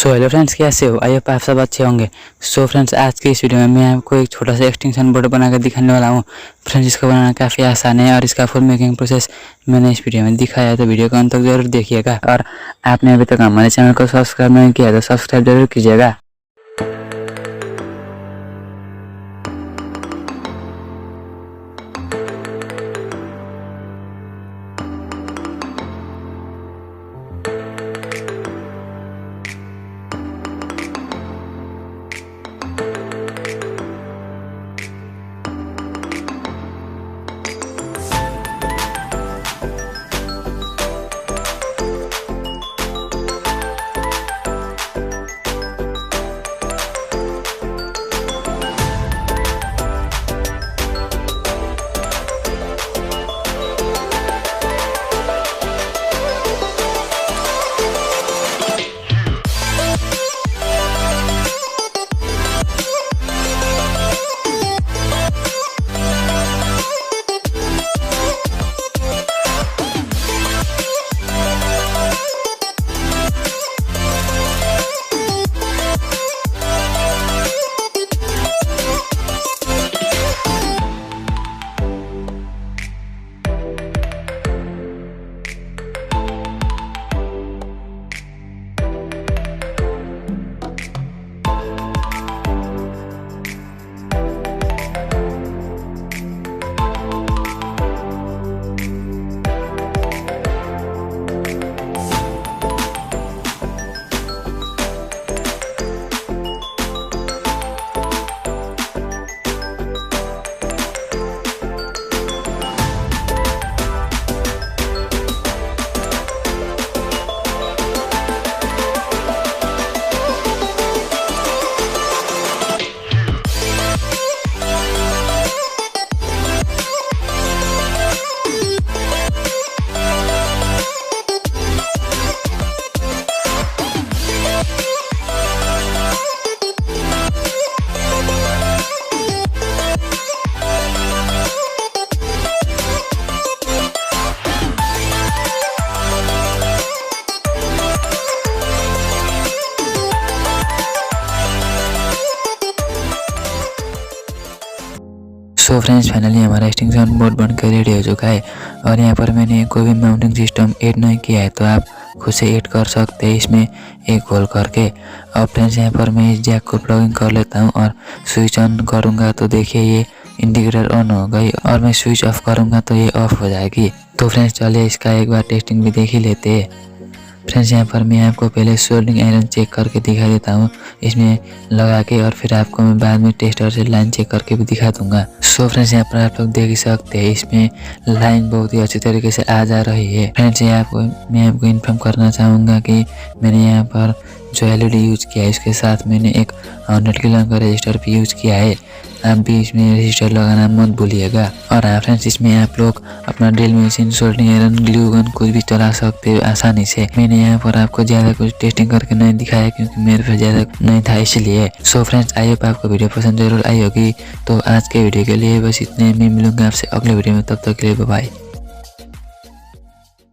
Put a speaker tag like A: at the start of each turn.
A: Hello friends, कैसे हो? I hope आप सब अच्छे होंगे। फ्रेंड्स, आज की इस वीडियो में मैं आपको एक छोटा सा एक्सटेंशन बोर्ड बनाकर दिखाने वाला हूँ। फ्रेंड्स, इसको बनाना काफ़ी आसान है और इसका फुल मेकिंग प्रोसेस मैंने इस वीडियो में दिखाया है, तो वीडियो को अंत तक जरूर देखिएगा। और आपने अभी तक हमारे चैनल को सब्सक्राइब नहीं किया तो सब्सक्राइब जरूर कीजिएगा। फ्रेंड्स, फाइनली हमारा एक्सटेंशन बोर्ड बनकर रेडी हो चुका है। और यहाँ पर मैंने कोई भी माउंटिंग सिस्टम ऐड नहीं किया है, तो आप खुद से ऐड कर सकते हैं इसमें एक होल करके। और फ्रेंड्स, यहाँ पर मैं इस जैक को प्लग इन कर लेता हूँ और स्विच ऑन करूँगा तो देखिए ये इंडिकेटर ऑन हो गई, और मैं स्विच ऑफ करूँगा तो ये ऑफ हो जाएगी। तो फ्रेंड्स, चलिए इसका एक बार टेस्टिंग भी देख ही लेते हैं। फ्रेंड्स, यहाँ पर मैं आपको पहले सोल्डरिंग आयरन चेक करके दिखा देता हूँ इसमें लगा के, और फिर आपको मैं बाद में टेस्टर से लाइन चेक करके भी दिखा दूंगा। फ्रेंड्स, यहाँ पर आप लोग देख ही सकते हैं इसमें लाइन बहुत ही अच्छी तरीके से आ जा रही है। फ्रेंड्स, मैं आपको इन्फॉर्म करना चाहूँगा कि मैंने यहाँ पर जो LED यूज किया है उसके साथ मैंने एक 100 किलो का रजिस्टर भी यूज किया है। आप भी इसमें रजिस्टर लगाना मत भूलिएगा। और हाँ फ्रेंड्स, इसमें आप लोग अपना drill machine, soldering iron, glue gun कुछ भी चला सकते हो आसानी से। मैंने यहाँ पर आपको ज़्यादा कुछ टेस्टिंग करके नहीं दिखाया क्योंकि मेरे पास ज़्यादा नहीं था इसलिए। फ्रेंड्स, आई होप आपको वीडियो पसंद जरूर आई होगी। तो आज के वीडियो के लिए बस इतने, मैं मिलूंगा आपसे अगले वीडियो में, तब तक के लिए बाय बाय।